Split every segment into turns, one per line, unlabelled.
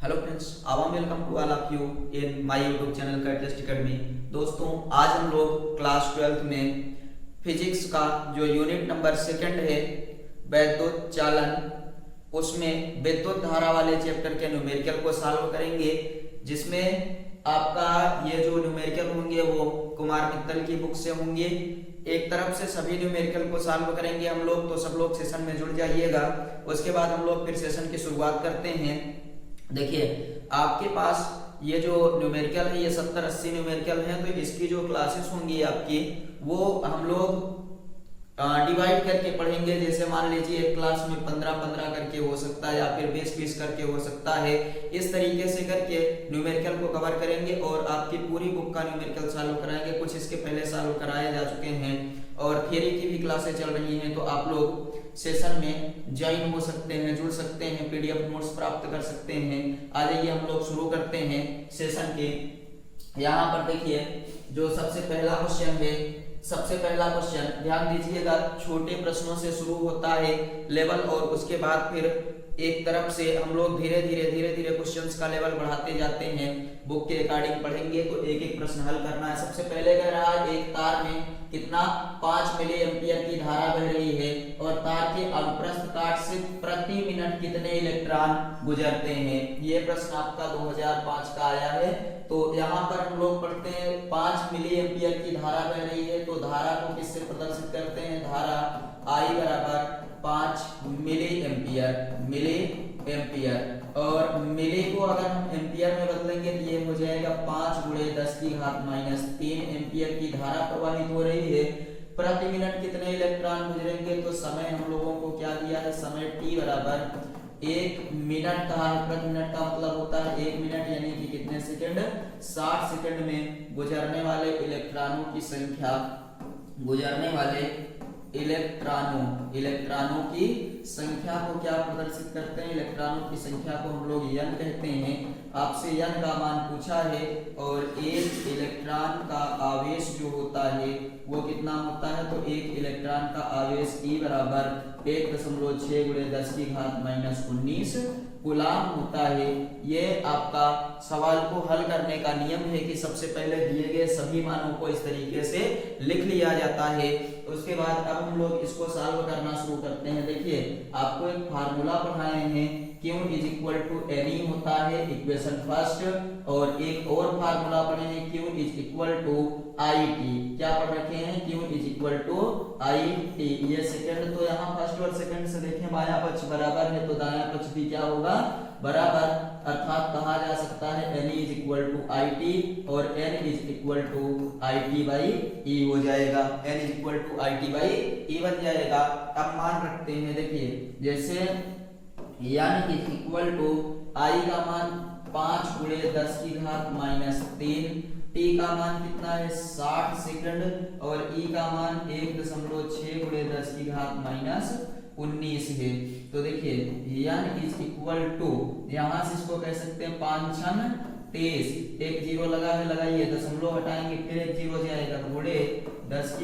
Hello friends, आवाम welcome to all of you in my YouTube channel catalyst academy. दोस्तों, आज हम लोग क्लास 12th में फिजिक्स का जो यूनिट नंबर सेकंड है वैद्युत चालन, उसमें विद्युत धारा वाले चैप्टर के न्यूमेरिकल को सॉल्व करेंगे, जिसमें आपका ये जो न्यूमेरिकल होंगे वो कुमार मित्तल की बुक से होंगे। एक तरफ से सभी न्यूमेरिकल को सॉल्व करेंगे हम लोग, तो सब लोग सेशन में जुड़ जाइएगा। उसके बाद हम लोग फिर सेशन की शुरुआत करते हैं। देखिए, आपके पास ये जो न्यूमेरिकल है ये 70-80 न्यूमेरिकल हैं, तो इसकी जो क्लासेस होंगी आपकी वो हम लोग डिवाइड करके पढ़ेंगे। जैसे मान लीजिए एक क्लास में 15-15 करके हो सकता है या फिर 20-20 करके हो सकता है। इस तरीके से करके न्यूमेरिकल को कवर करेंगे और आपकी पूरी बुक का न्यूमेरिकल सॉल्व कराएंगे। कुछ इसके पहले सॉल्व कराए जा चुके हैं और थियरी की भी क्लासेस चल रही हैं, तो आप लोग सेशन में ज्वाइन हो सकते हैं, जुड़ सकते हैं, पीडीएफ नोट्स प्राप्त कर सकते हैं। आ जाइए हम लोग शुरू करते हैं सेशन के। यहाँ पर देखिए जो सबसे पहला क्वेश्चन है, सबसे पहला क्वेश्चन ध्यान दीजिएगा, छोटे प्रश्नों से शुरू होता है लेवल, और उसके बाद फिर एक तरफ से हम लोग धीरे धीरे क्वेश्चंस का लेवल बढ़ाते जाते हैं। बुक के अकॉर्डिंग पढ़ेंगे तो एक एक प्रश्न हल करना है। सबसे पहले कह रहा है एक तार में कितना 5 मिली एम्पियर की धारा बह रही है और तार के अनुप्रस्थ काट से प्रति मिनट कितने इलेक्ट्रॉन गुजरते हैं। ये प्रश्न आपका 2005 का आया है। तो यहाँ पर हम लोग पढ़ते हैं 5 मिली एम्पियर की धारा बह रही है, तो धारा को किससे प्रदर्शित करते हैं? धारा I बराबर 5 मिली एम्पियर, और मिली को अगर हम एम्पियर में बदलेंगे तो ये हो जाएगा 5 × 10⁻³ एम्पियर की धारा प्रवाहित हो रही है। प्रति मिनट कितने इलेक्ट्रॉन गुजरेंगे? तो समय हम लोगों को क्या दिया है? समय t बराबर 1 मिनट कहा है। प्रति मिनट का मतलब होता है 1 मिनट, यानी कि कितने सेकंड? 60 सेकंड में गुजरने वाले इलेक्ट्रॉनों की संख्या, गुजरने वाले इलेक्ट्रॉनों की संख्या को क्या प्रदर्शित करते हैं? इलेक्ट्रॉनों की संख्या को हम लोग n कहते हैं। आपसे n का मान पूछा है और एक इलेक्ट्रॉन का आवेश जो होता है वो कितना होता है? तो एक इलेक्ट्रॉन का आवेश E बराबर 1.6 × 10⁻⁹ कूलाम होता है। ये आपका सवाल को हल करने का नियम है कि सबसे पहले दिए गए सभी मानों को इस तरीके से लिख लिया जाता है। उसके बाद अब हम लोग इसको सॉल्व करना शुरू करते हैं। देखिए, आपको एक फार्मूला पढ़ाए हैं, Q = Ne होता है इक्वेशन फर्स्ट, और एक और फार्मूला पढ़े हैं Q = IT। क्या पढ़ रखे हैं? Q = IT। ये सेकंड, तो यहाँ फर्स्ट और सेकंड से देखें बायां पक्ष बराबर है तो दायां पक्ष भी क्या होगा? बराबर। अर्थात कहा जा सकता है Ne = IT और N = IT/E हो जाएगा। N = IT/E बन जाएगा। अब मान रखते हैं, देखिए जैसे N = I का मान 5 × 10⁻³ T का मान कितना है? 60 सेकंड, और E का मान 1.6 × 10⁻19 है। तो देखिए N = यहाँ से इसको कह सकते हैं 5 × 23, एक जीरो लगा है, लगाइए, दशमलव हटाएंगे फिर एक जीरो जाएगा, गुणे 10⁻³ +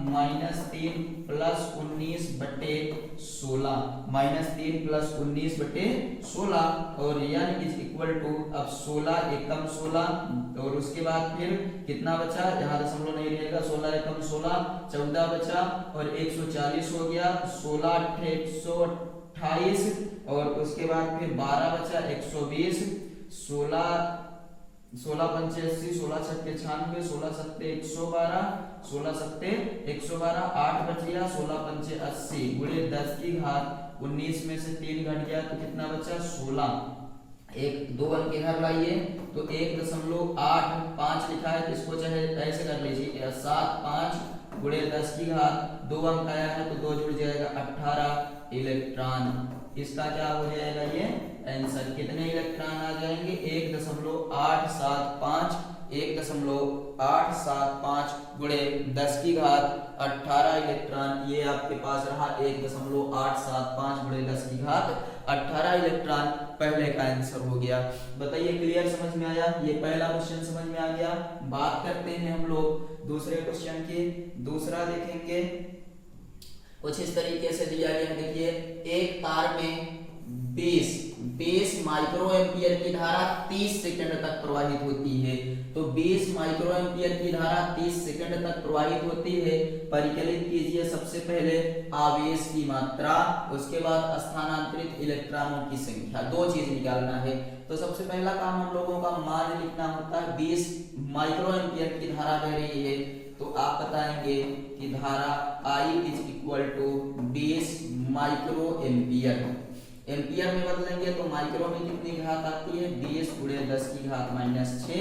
19/16 -3 + 19/16, और N = अब 16 एकम 16, और उसके बाद फिर कितना बचा? यहाँ दशमलव नहीं रहेगा, 16 एकम 16, 14 बचा, और 140 हो गया, 16 × 8 128, और उसके बाद फिर 12 बचा, 120, 16 85, 16 छक्के 96, 16 सत्ते 112, 16 सत्ते 112, 8 बच गया, 16 पंचे 80, गुणे 10⁻19 में से 3 घट गया तो कितना बचा? 16। एक 2 अंक इधर लाइए तो 1.85 लिखा है, तो इसको चाहे ऐसे कर लीजिए 7 5 गुणे 10⁻2 अंक आया है तो 2 जुड़ जाएगा 18 इलेक्ट्रॉन। इसका क्या हो जाएगा? ये आंसर। कितने इलेक्ट्रॉन आ जाएंगे? 1.875 गुणे 10⁻18 इलेक्ट्रॉन। ये आपके पास रहा 1.875 गुणे 10⁻18 इलेक्ट्रॉन। पहले का आंसर हो गया। बताइए, क्लियर? समझ में आया? ये पहला क्वेश्चन समझ में आ गया। बात करते हैं हम लोग दूसरे क्वेश्चन की। दूसरा देखेंगे कुछ इस तरीके से दिया गया। देखिए, एक तार में 20 20 माइक्रो एम्पियर की धारा 30 सेकंड तक प्रवाहित होती है। तो 20 माइक्रो एम्पियर की धारा 30 सेकंड तक प्रवाहित होती है। परिकलित कीजिए सबसे पहले आवेश की मात्रा, उसके बाद स्थानांतरित इलेक्ट्रॉनों की संख्या। दो चीज निकालना है। तो सबसे पहला काम हम लोगों का मान लिखना होता है। 20 माइक्रो एम्पियर की धारा बह रही है, तो आप बताएंगे कि धारा I is equal to 20 micro ampere. Ampere में बदलेंगे तो माइक्रो में कितनी घात आती है, 20 गुणे 10 की घात -6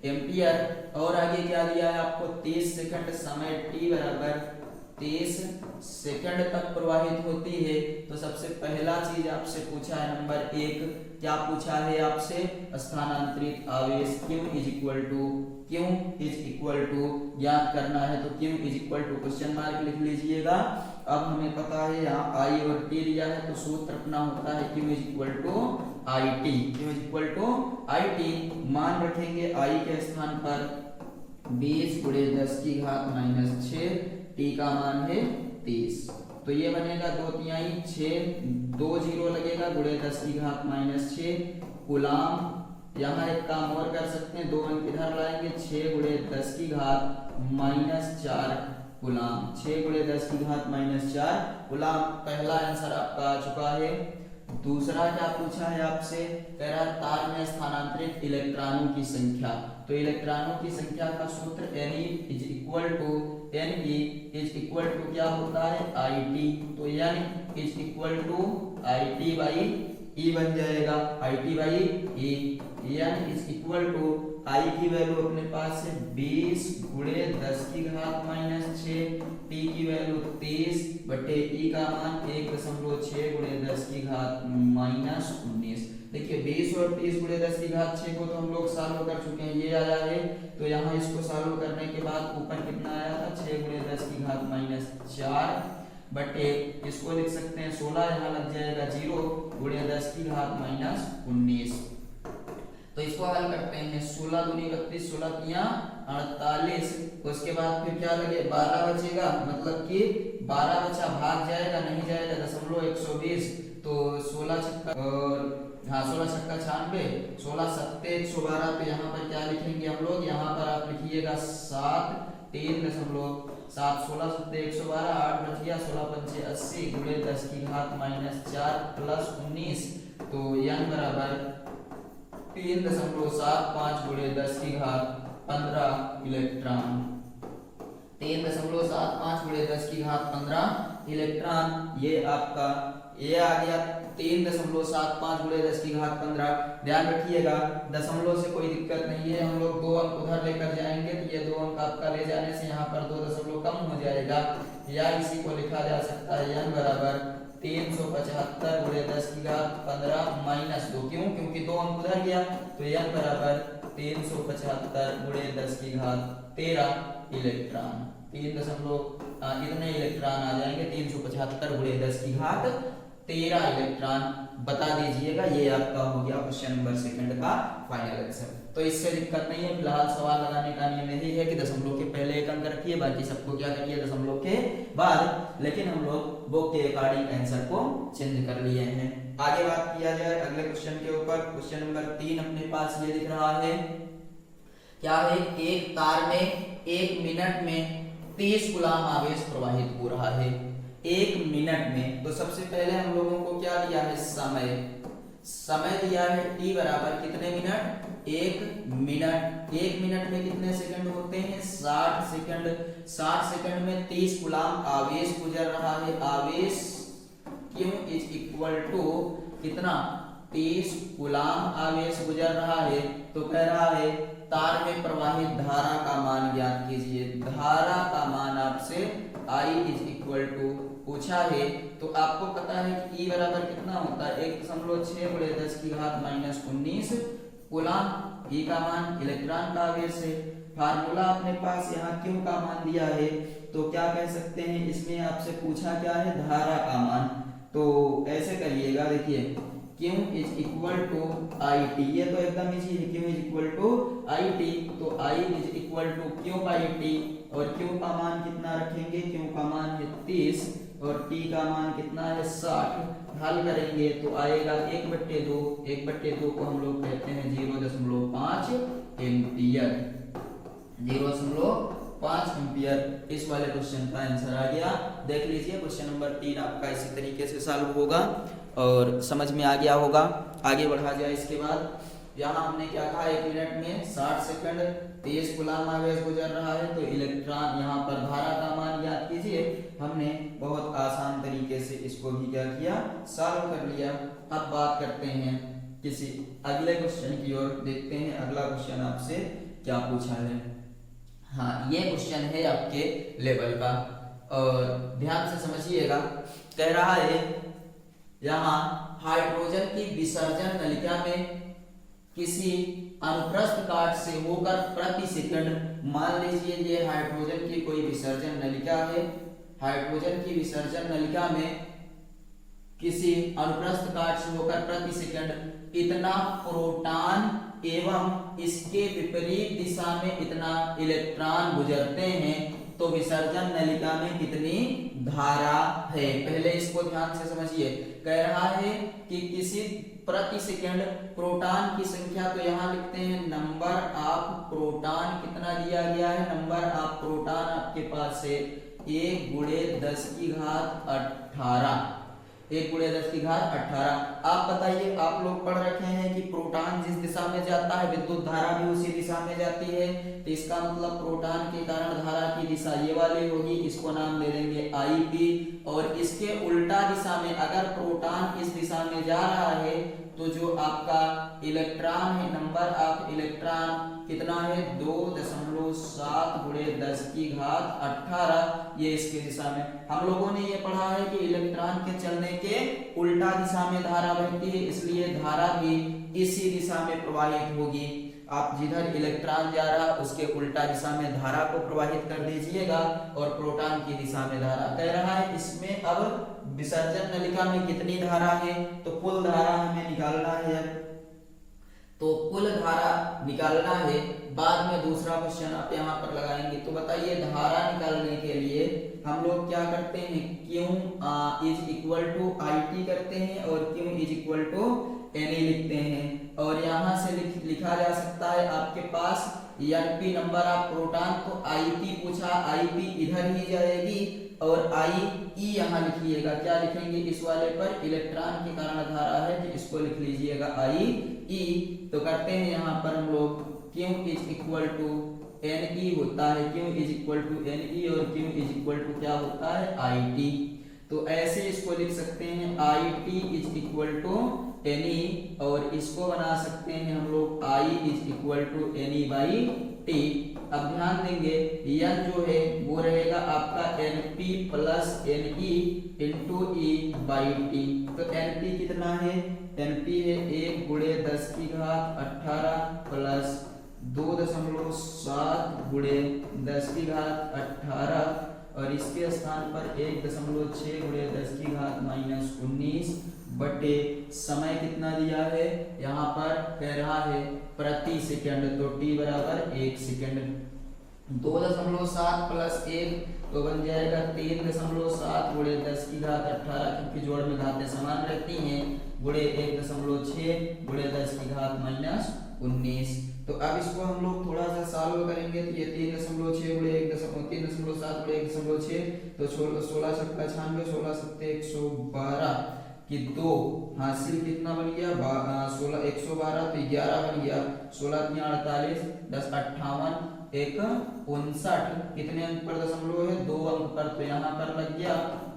एम्पियर। और आगे क्या दिया है आपको, 30 सेकंड समय t बराबर 30 सेकंड तक प्रवाहित होती है। तो सबसे पहला चीज आपसे पूछा है नंबर 1, क्या पूछा है आपसे, स्थानांतरित आवेश Q इज इक्वल टू ज्ञात करना है। तो Q is equal to question mark लिख लीजिएगा। अब हमें पता है यहाँ I और T दिया है, तो सूत्र अपना होता है Q is equal to IT। मान रखेंगे I के स्थान पर 20 गुणे 10 की घात -6, T का मान है 30। तो ये बनेगा 2 तिहाई 6, 2 जीरो लगेगा, गुणे 10 की घात -6 कूलाम। यहाँ एक काम और कर सकते हैं, 2 अंक इधर लाएंगे, 6 गुणे 10 की घात -4 कूलाम। 6 गुणे 10 की घात -4 कूलाम। पहला आंसर आपका आ चुका है। दूसरा क्या पूछा है आपसे, कह रहा है तार में स्थानांतरित इलेक्ट्रॉनों की संख्या। तो इलेक्ट्रॉनों की संख्या का सूत्र Ne इज इक्वल टू क्या होता है, IT। तो N is equal to IT by E बन जाएगा, IT by E। N is equal to I की वैल्यू अपने पास है 20 गुणे 10 की घात -6, T की वैल्यू 30 बटे E का मान 1.6 गुणे 10 की घात -19। देखिए 20 और 30 गुणे 10 की घात 6 को तो हम लोग सॉल्व कर चुके हैं, ये आया है। तो यहाँ इसको सॉल्व करने के बाद ऊपर कितना आया था, 6 गुणे 10 की घात -4 बटे इसको लिख सकते हैं 16, यहाँ लग जाएगा 0 गुणे 10 की घात -19। तो इसको हल करते हैं, 16 दूनी 32, 16 तिया 48। उसके बाद फिर क्या लगे, 12 बचेगा, मतलब कि 12 बचा, भाग जाएगा नहीं जाएगा, 120। तो 16 छक्का और हाँ 16 छक्का 96, 16 सत्ते 112। तो यहाँ पर क्या लिखेंगे हम लोग, यहाँ पर आप लिखिएगा 7, 3.7, 16 सत्ते 112, 8 बच गया, 16 पंचे 80 गुणे 10 की घात -4 प्लस 19। तो n बराबर 3.75 गुणे 10 की घात 15 इलेक्ट्रॉन। 3.75 गुणे 10 की घात 15 इलेक्ट्रॉन। ये आपका ये आ गया 3.75 गुणे 10 की घात 15। ध्यान रखिएगा दशमलव से कोई दिक्कत नहीं है, हम लोग 2 अंक उधर लेकर जाएंगे, तो ये 2 अंक आपका ले जाने से यहाँ पर 2 दशमलव कम हो जाएगा, या इसी को लिखा जा सकता है n बराबर 375 गुणे 10 की घात 15 -2। क्यों, क्योंकि 2 अंक उधर गया, तो n बराबर 375 गुणे 10 की घात 13 इलेक्ट्रॉन। इतने इलेक्ट्रॉन आ जाएंगे, 375 गुणे 10 की घात 13 इलेक्ट्रॉन। बता दीजिएगा, ये आपका हो गया क्वेश्चन नंबर 2 का फाइनल आंसर। तो इससे दिक्कत नहीं है, फिलहाल सवाल लगाने का नियम यही है कि दशमलव के पहले एक अंक रखिए, बाकी सबको क्या करिए दशमलव के बाद। लेकिन हम लोग बुक के अकॉर्डिंग आंसर को चेंज कर लिए हैं। आगे बात किया जाए अगले क्वेश्चन के ऊपर। क्वेश्चन नंबर 3 अपने पास ये दिख रहा है, क्या है, एक तार में 1 मिनट में 30 कूलाम आवेश प्रवाहित हो रहा है 1 मिनट में। तो सबसे पहले हम लोगों को क्या दिया है, समय दिया है t बराबर कितने मिनट, 1 मिनट। 1 मिनट में कितने सेकंड होते हैं, 60 सेकंड। 60 सेकंड में 30 कूलाम आवेश गुजर रहा है। आवेश Q इज इक्वल टू कितना, 30 कूलाम आवेश गुजर रहा है। तो कह रहा है तार में प्रवाहित धारा का मान ज्ञात कीजिए। धारा का मान आपसे I इज इक्वल टू पूछा है। तो आपको पता है कि E बराबर कितना होता है, 1.6 गुणे 10 की घात -19 कूलाम। E का मान इलेक्ट्रॉन का आवेश है। फार्मूला अपने पास यहाँ Q का मान दिया है, तो क्या कह सकते हैं, इसमें आपसे पूछा क्या है, धारा का मान। तो ऐसे करिएगा, देखिए Q is equal to IT, ये तो एकदम इजी है, Q is equal to IT। तो I is equal to Q by T, और Q का मान कितना रखेंगे, Q का मान है 30 और t का मान कितना है 60। हल करेंगे तो आएगा 1/2, 1/2 को हम लोग कहते हैं 0.5 एम्पियर, 0.5 एम्पियर। इस वाले क्वेश्चन का आंसर आ गया। देख लीजिए क्वेश्चन नंबर 3 आपका इसी तरीके से सॉल्व होगा और समझ में आ गया होगा। आगे बढ़ा जाए इसके बाद, यहाँ हमने क्या कहा 1 मिनट में 60 सेकंड तेज कूलाम आवेश गुजर रहा है, तो इलेक्ट्रॉन यहाँ पर धारा का मान ज्ञात कीजिए। हमने बहुत आसान तरीके से इसको भी क्या किया, सॉल्व कर लिया। अब बात करते हैं किसी अगले क्वेश्चन की ओर, देखते हैं अगला क्वेश्चन आपसे क्या पूछा है। हाँ, ये क्वेश्चन है आपके लेवल का और ध्यान से समझिएगा। कह रहा है यहाँ हाइड्रोजन की विसर्जन नलिका में किसी अनुप्रस्थ काट से होकर प्रति सेकंड, मान लीजिए ये हाइड्रोजन की कोई विसर्जन नलिका है, हाइड्रोजन की विसर्जन नलिका में किसी अनुप्रस्थ काट से होकर प्रति सेकंड इतना प्रोटॉन एवं इसके विपरीत दिशा में इतना इलेक्ट्रॉन गुजरते हैं, तो विसर्जन नलिका में कितनी धारा है। पहले इसको ध्यान से समझिए। कह रहा है कि किसी प्रति सेकंड प्रोटॉन की संख्या, तो यहाँ लिखते हैं नंबर ऑफ प्रोटॉन कितना दिया गया है, नंबर ऑफ प्रोटॉन आपके पास है 1 × 10⁻18, 1 × 10⁻18। आप बताइए, आप लोग पढ़ रखे हैं कि प्रोटॉन जिस दिशा में जाता है विद्युत धारा भी उसी दिशा में जाती है, तो इसका मतलब प्रोटॉन के कारण धारा की दिशा ये वाली होगी, इसको नाम दे देंगे IP। और इसके उल्टा दिशा में अगर प्रोटॉन इस दिशा में जा रहा है, तो जो आपका इलेक्ट्रॉन है, नंबर ऑफ इलेक्ट्रॉन कितना है 2.7 × 10⁻18, ये इसके दिशा में। हम लोगों ने ये पढ़ा है कि इलेक्ट्रॉन के चलने के उल्टा दिशा में धारा बहती है, इसलिए धारा भी इसी दिशा में प्रवाहित होगी। आप जिधर इलेक्ट्रॉन जा रहा उसके उल्टा दिशा में धारा को प्रवाहित कर दीजिएगा और प्रोटॉन की दिशा में धारा। कह रहा है इसमें अब विसर्जन नलिका में कितनी धारा है, तो कुल धारा हमें निकालना है, तो कुल धारा निकालना है। बाद में दूसरा क्वेश्चन आप यहाँ पर लगाएंगे। तो बताइए धारा निकालने के लिए हम लोग क्या करते हैं, Q = IT करते हैं और Q = NE लिखते हैं। और यहाँ से लिखा जा सकता है आपके पास NP नंबर ऑफ प्रोटॉन, तो IP पूछा, IP इधर ही जाएगी और IE यहाँ लिखिएगा। क्या लिखेंगे इस वाले पर, इलेक्ट्रॉन के कारण धारा है, तो इसको लिख लीजिएगा IE। तो करते हैं यहाँ पर हम लोग Q = NE होता है, Q = NE और Q क्या होता है IT। तो ऐसे इसको लिख सकते हैं IT = NE और इसको बना सकते हैं हम लोग I = NE/T। अब ध्यान देंगे N जो है वो रहेगा आपका NP + NE × E/T। तो NP कितना है, NP है 1 × 10⁻18 प्लस 2.7 × 10⁻18 और इसके स्थान पर 1.6 × 10⁻19 बटे समय कितना दिया है, यहाँ पर कह रहा है प्रति सेकंड, तो T = 1 सेकंड। 2.7 प्लस 1 तो बन जाएगा 3.7 × 10⁻18, क्योंकि जोड़ में घातें समान रहती हैं, गुणे 1.6 × 10⁻19। तो अब इसको हम लोग थोड़ा सा सॉल्व करेंगे। तो ये 3.6 × 3.7 × 1.6, तो 16 × 6 = 96, 16 × 7 = 112 कि 2 हासिल कितना बन गया 16, 112 तो 11 बन गया, 16 × 48, 10 58, 1 59, कितने अंक पर दशमलव है 2 अंक पर, तो यहाँ पर लग गया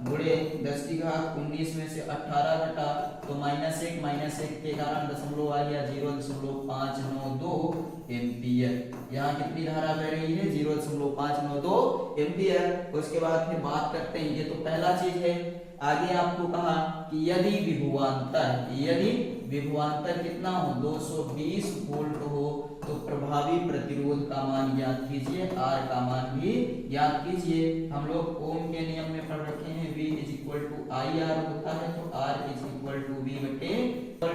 गुणे 10⁻19 में से 18 घटा तो -1 के कारण दशमलव आ गया 0.592 एम्पियर। यहाँ कितनी धारा बह रही है 0.592 एम्पियर। उसके बाद फिर बात करते हैं, ये तो पहला चीज है। आगे आपको कहा कि यदि विभवांतर कितना हो 220 वोल्ट हो, तो प्रभावी प्रतिरोध का मान ज्ञात कीजिए, R का मान भी ज्ञात कीजिए। हम लोग ओम के नियम में पढ़ रखे हैं V = IR होता है, तो R = V/T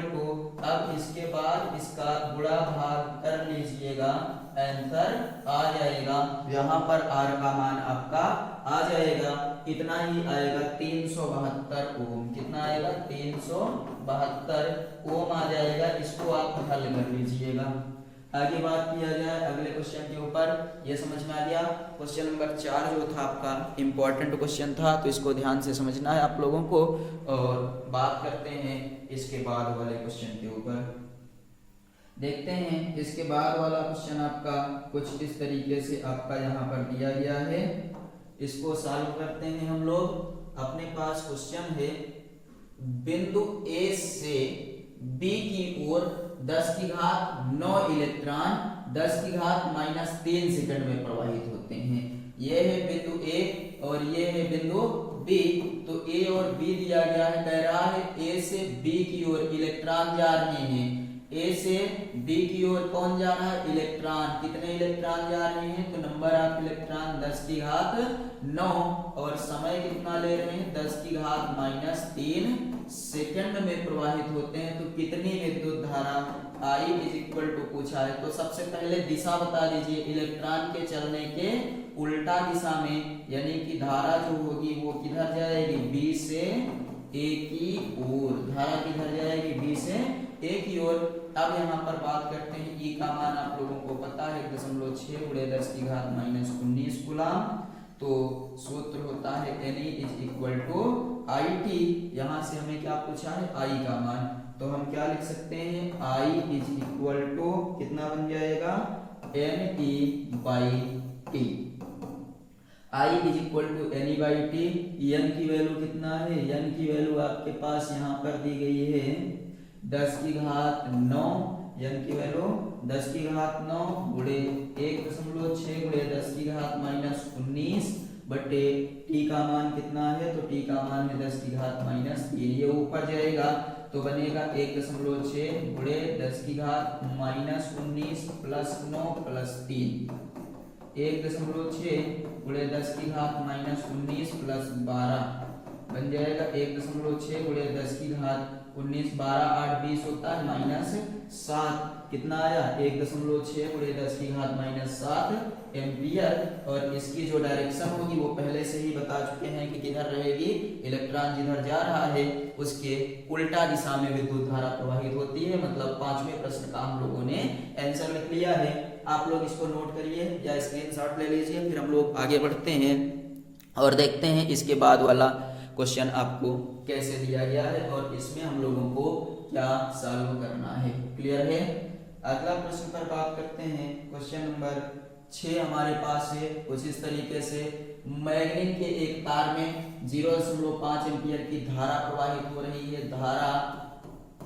टू, अब इसके बाद इसका गुणा भाग कर लीजिएगा, आंसर आ जाएगा। यहाँ पर आर का मान आपका आ जाएगा, कितना ही आएगा 372 ओम। कितना आएगा 372 ओम आ जाएगा। इसको आप हल कर लीजिएगा। आगे बात किया जाए अगले क्वेश्चन के ऊपर। ये समझ में आ गया। क्वेश्चन नंबर 4 जो था आपका इम्पोर्टेंट क्वेश्चन था, तो इसको ध्यान से समझना है आप लोगों को। और बात करते हैं इसके बाद वाले क्वेश्चन के ऊपर। देखते हैं इसके बाद वाला क्वेश्चन आपका कुछ इस तरीके से आपका यहाँ पर दिया गया है। इसको सॉल्व करते हैं हम लोग। अपने पास क्वेश्चन है, बिंदु ए से बी की ओर 10 की घात 9 इलेक्ट्रॉन 10 की घात -3 सेकंड में प्रवाहित होते हैं। ये है बिंदु ए और ये है बिंदु बी। तो ए और बी दिया गया है, कह रहा है ए से बी की ओर इलेक्ट्रॉन जा रहे हैं। ए से बी की ओर कौन जा रहा है? इलेक्ट्रॉन। कितने इलेक्ट्रॉन जा रहे हैं? तो नंबर ऑफ इलेक्ट्रॉन 10 की घात 9 और समय कितना ले रहे हैं? 10 की घात -3 सेकंड में प्रवाहित होते हैं। तो कितनी विद्युत धारा I इज इक्वल टू पूछा है। तो सबसे पहले दिशा बता दीजिए। इलेक्ट्रॉन के चलने के उल्टा दिशा में, यानी कि धारा जो होगी वो किधर जाएगी? बी से ए की ओर। धारा किधर जाएगी? बी से ए की ओर। अब यहाँ पर बात करते हैं ई का मान आप लोगों को पता है 1.6 × 10 की घात -19 कूलम। तो सूत्र होता है Ne is equal to IT। यहाँ से हमें क्या पूछा है? I का मान। तो हम क्या लिख सकते हैं? I इज इक्वल टू कितना बन जाएगा? Ne/T। I is equal to Ne/T। n की वैल्यू कितना है? n की वैल्यू आपके पास यहाँ पर दी गई है 10 की घात 9। n की वैल्यू 10 की घात 9 गुणे 1.6 गुणे 10 की घात -19 बटे t का मान कितना है? तो t का मान है 10 की घात -3। ये ऊपर जाएगा तो बनेगा 1.6 गुणे 10 की घात -19 प्लस 9 प्लस 3। 1.6 गुणे 10 की घात -19 प्लस 12 बन जाएगा 1.6 गुणे 10 की घात 19 12 8 20 होता है -7। कितना आया? 1.6 गुणे 10 की घात -7 एम्पियर। और इसकी जो डायरेक्शन होगी वो पहले से ही बता चुके हैं कि किधर रहेगी। इलेक्ट्रॉन जिधर जा रहा है उसके उल्टा दिशा में विद्युत धारा प्रवाहित होती है। मतलब 5वें प्रश्न का हम लोगों ने आंसर लिख लिया है। आप लोग इसको नोट करिए या स्क्रीनशॉट ले लीजिए। फिर हम लोग आगे बढ़ते हैं और देखते हैं इसके बाद वाला क्वेश्चन आपको कैसे दिया गया है और इसमें हम लोगों को क्या सॉल्व करना है। क्लियर है? अगला प्रश्न पर बात करते हैं। क्वेश्चन नंबर 6 हमारे पास है कुछ इस तरीके से। मैग्नीट के एक तार में 0.5 एम्पियर की धारा प्रवाहित हो रही है। धारा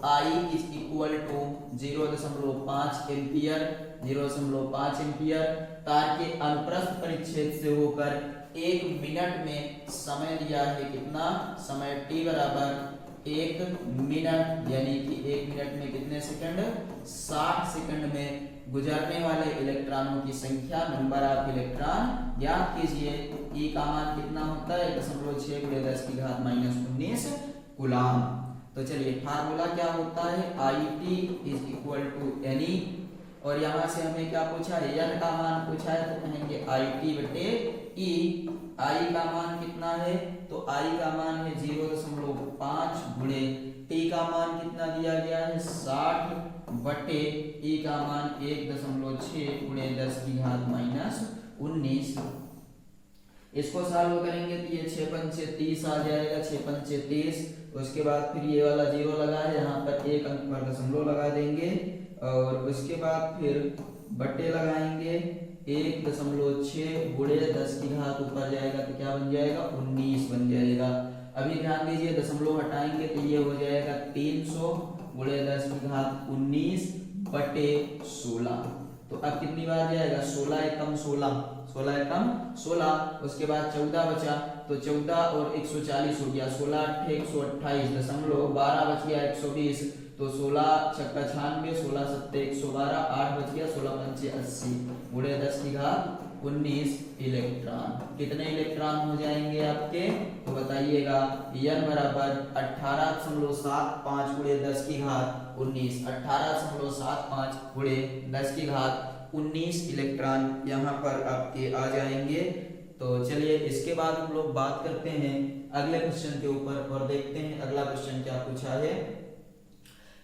I is equal to 0.5 ampere. 0.5 ampere तार के अनुप्रस्थ परिच्छेद से होकर 1 मिनट में समय दिया है। कितना समय? t बराबर 1 मिनट, यानी कि 1 मिनट में कितने सेकंड? 60 सेकंड में गुजरने वाले इलेक्ट्रॉनों की संख्या, नंबर ऑफ इलेक्ट्रॉन ज्ञात कीजिए। E का मान कितना होता है? 1.6 × 10 की घात -19 कूलम। तो चलिए फार्मूला क्या होता है? IT is equal to Ne। और यहाँ से हमें क्या पूछा है? n का मान पूछा है, तो कहेंगे IT बटे E। I का मान कितना है? तो I का मान है 0.5 गुणे T का मान कितना दिया गया है? 60 बटे E का मान 1.6 गुणे 10 की घात -19। इसको सॉल्व करेंगे तो ये 6 पंचे 30 आ जाएगा। 6 पंचे 30। उसके बाद फिर ये वाला 0 लगा है, यहाँ पर एक अंक पर दशमलव लगा देंगे और उसके बाद फिर बट्टे लगाएंगे। 1.6 गुणे 10 की घात ऊपर जाएगा तो क्या बन जाएगा? 19 बन जाएगा। अभी ध्यान दीजिए दशमलव हटाएंगे तो ये हो जाएगा 300 गुणे 10 की घात 19 बटे 16। तो अब कितनी बार जाएगा? 16 एकम 16, 16 एकम 16। उसके बाद 14 बचा तो 14 और 140 हो गया। 16 8 128 दशमलव 12 बच गया 120। तो 16 छक्का 96, 16 7 112, 8 बच गया, 16 पंचे 80 गुणे 10 की घात 19 इलेक्ट्रॉन। कितने इलेक्ट्रॉन हो जाएंगे आपके, तो बताइएगा। n बराबर 18.75 गुणे 10 की घात 19, 18.75 गुणे 10 की घात 19 इलेक्ट्रॉन यहाँ पर आपके आ जाएंगे। तो चलिए इसके बाद हम लोग बात करते हैं अगले क्वेश्चन के ऊपर और देखते हैं अगला क्वेश्चन क्या पूछा है।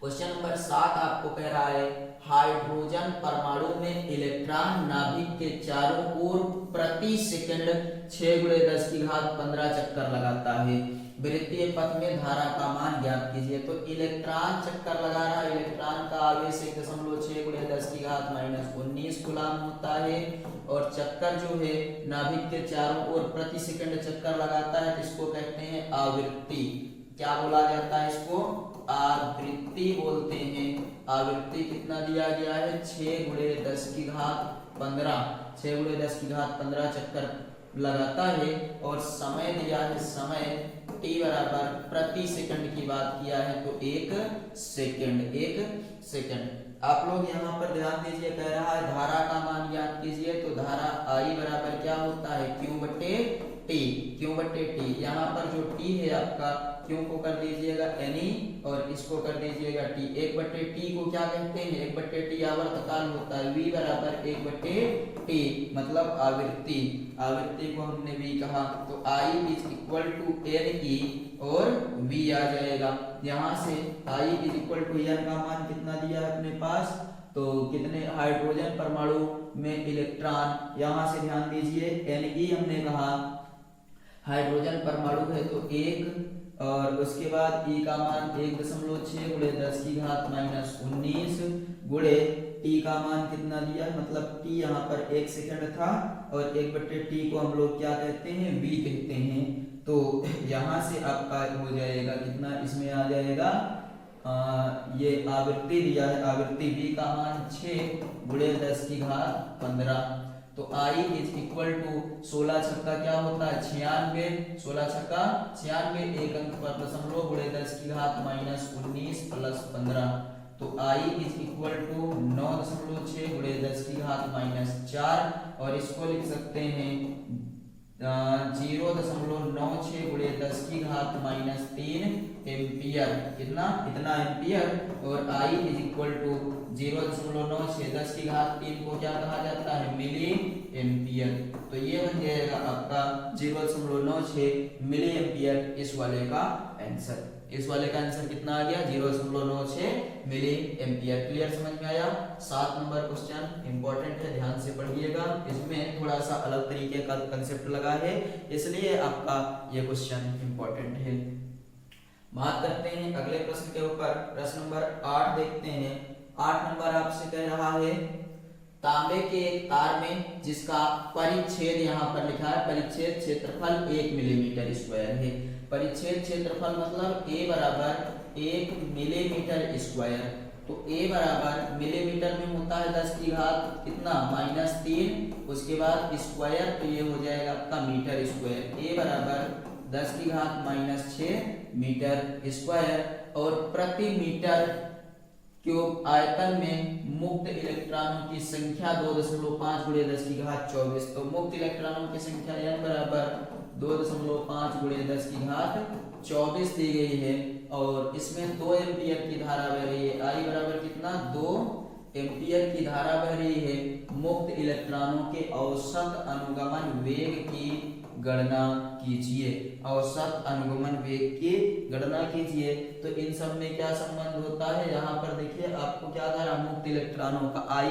क्वेश्चन नंबर 7 आपको कह रहा है हाइड्रोजन परमाणु में इलेक्ट्रॉन नाभिक के चारों ओर प्रति सेकंड 6 गुणे 10 की घात 15 चक्कर लगाता है। वृत्तीय पथ में धारा का मान ज्ञात कीजिए। तो इलेक्ट्रॉन चक्कर लगा रहा है, इलेक्ट्रॉन का आवेश 1.6 गुणे 10 की घात -19 कूलम होता है और चक्कर जो है नाभिक के चारों ओर प्रति सेकंड चक्कर लगाता है, इसको कहते हैं आवृत्ति। क्या बोला जाता है इसको, आवृत्ति बोलते हैं। आवृत्ति कितना दिया गया है, 6 गुणे 10 की घात 15, 6 गुणे 10 की घात 15 चक्कर लगाता है और समय दिया है, समय t बराबर प्रति सेकंड की बात किया है तो 1 सेकंड, 1 सेकंड। आप लोग यहाँ पर ध्यान दीजिए, कह रहा है धारा का मान ज्ञात कीजिए। तो धारा I बराबर क्या होता है, Q बटे T, Q बटे T। यहाँ पर जो T है आपका, Q को कर दीजिएगा Ne और इसको कर दीजिएगा T। 1 बटे T को क्या कहते हैं, 1 बटे T आवर्तकाल होता है। V बराबर 1 बटे T मतलब आवृत्ति, आवृत्ति को हमने V कहा। तो I is equal to Ne और V आ जाएगा। यहाँ से I is equal to N का मान कितना दिया है अपने पास, तो कितने हाइड्रोजन परमाणु में इलेक्ट्रॉन, यहाँ से ध्यान दीजिए Ne हमने कहा हाइड्रोजन परमाणु है तो 1 और उसके बाद E का मान 1.6 गुणे 10 की घात -19 गुणे T का मान कितना दिया, मतलब T यहाँ पर 1 सेकंड था और 1 बटे T को हम लोग क्या कहते हैं, V कहते हैं। तो यहाँ से आपका हो जाएगा कितना, इसमें आ जाएगा ये आवृत्ति दिया है, आवृत्ति V का मान 6 गुणे 10 की घात 15। तो I इज इक्वल टू 16 छक्का क्या होता है 96, 16 छक्का 96, एक अंक पर दशमलव गुणे 10 की घात -19 प्लस 15। तो I इज इक्वल टू 9.6 गुणे 10 की घात -4 और इसको लिख सकते हैं 0.96 गुणे 10 की घात -3 एम्पियर। कितना, इतना एम्पियर। और I इज इक्वल टू 0.96 10 की घात 3 को क्या कहा जाता है, मिली एम्पियर। तो ये बन जाएगा आपका 0.96 मिली एम्पियर इस वाले का आंसर। इस वाले का आंसर कितना आ गया, 0.96 मिली एम्पियर। क्लियर, समझ में आया। 7 नंबर क्वेश्चन इंपॉर्टेंट है, ध्यान से पढ़िएगा। इसमें थोड़ा सा अलग तरीके का कंसेप्ट लगा है, इसलिए आपका ये क्वेश्चन इंपॉर्टेंट है। बात करते हैं अगले प्रश्न के ऊपर। प्रश्न नंबर 8 देखते हैं। 8 नंबर आपसे कह रहा है तांबे के एक तार में जिसका परिच्छेद यहाँ पर लिखा है, परिच्छेद क्षेत्रफल 1 मिलीमीटर स्क्वायर है। परिच्छेद क्षेत्रफल मतलब A बराबर 1 मिलीमीटर स्क्वायर। तो A बराबर मिलीमीटर में होता है 10 की घात कितना -3, उसके बाद स्क्वायर तो ये हो जाएगा आपका मीटर स्क्वायर। A बराबर 10 की घात -6 मीटर स्क्वायर और प्रति मीटर क्यूब आयतन में मुक्त इलेक्ट्रॉनों की संख्या 2.5 गुणे 10 की घात 24। तो मुक्त इलेक्ट्रॉनों की संख्या n बराबर 2.5 गुणे 10 की घात 24 दी गई है और इसमें 2 एम्पियर की धारा बह रही है। I बराबर कितना, 2 एम्पियर की धारा बह रही है। मुक्त इलेक्ट्रॉनों के औसत अनुगमन वेग की गणना कीजिए, औसत अनुगमन वेग की गणना कीजिए। तो इन सब में क्या संबंध होता है, यहाँ पर देखिए आपको क्या कह रहा, मुक्त इलेक्ट्रॉनों का I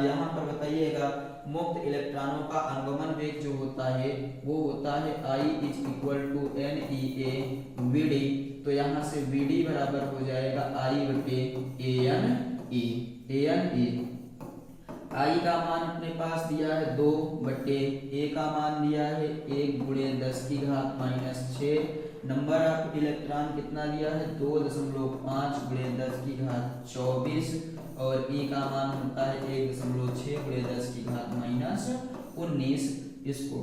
यहाँ पर बताइएगा, मुक्त इलेक्ट्रॉनों का अनुगमन वेग जो होता है वो होता है I is equal to NEA VD। तो यहाँ से VD बराबर हो जाएगा I बटे ANE। I का मान अपने पास दिया है 2 बटे A का मान दिया है 1 गुणे 10 की घात -6। नंबर ऑफ इलेक्ट्रॉन कितना दिया है 2.5 गुणे 10 की घात 24 और E का मान होता है 1.6 गुणे 10 की घात -19। इसको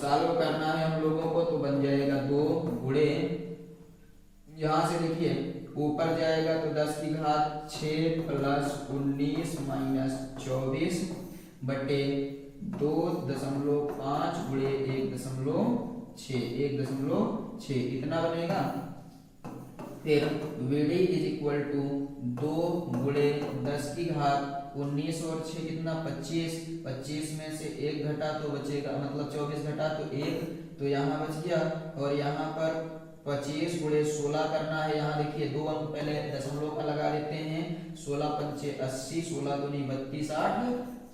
सॉल्व करना है हम लोगों को, तो बन जाएगा 2 गुणे, यहाँ से देखिए ऊपर जाएगा तो 10 की घात 6 प्लस 19 माइनस 24 बटे 2.5 गुणे 1.6 इतना बनेगा। फिर VD इज इक्वल टू 2 गुणे 10 की घात 19 और 6 कितना 25 में से 1 घटा तो बचेगा, मतलब 24 घटा तो 1, तो यहाँ बच गया। और यहाँ पर 25 गुणे 16 करना है। यहाँ देखिए 2 अंक पहले दशमलव का लगा लेते हैं। 16 पंचे 80, 16 दूनी 32, 8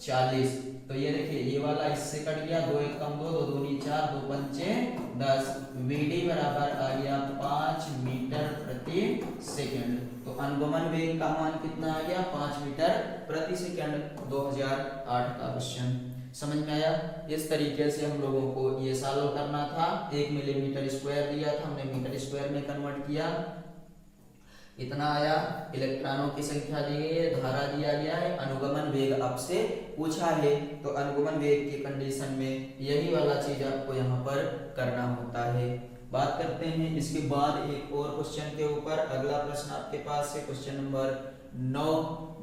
40। तो ये देखिए ये वाला इससे कट गया, 2 1 कम 2, 2 दूनी 4, 2 पंचे 10। VD बराबर आ गया 5 मीटर प्रति सेकंड। तो अनुगमन वेग का मान कितना आ गया 5 मीटर प्रति सेकंड। 2008 का क्वेश्चन समझ में आया। इस तरीके से हम लोगों को ये सॉल्व करना था। 1 मिलीमीटर स्क्वायर दिया था, हमने मीटर स्क्वायर में कन्वर्ट किया, इतना आया। इलेक्ट्रॉनों की संख्या दी गई है, धारा दिया गया है, अनुगमन वेग आपसे पूछा है। तो अनुगमन वेग की कंडीशन में यही वाला चीज आपको यहाँ पर करना होता है। बात करते हैं इसके बाद एक और क्वेश्चन के ऊपर। अगला प्रश्न आपके पास है क्वेश्चन नंबर 9।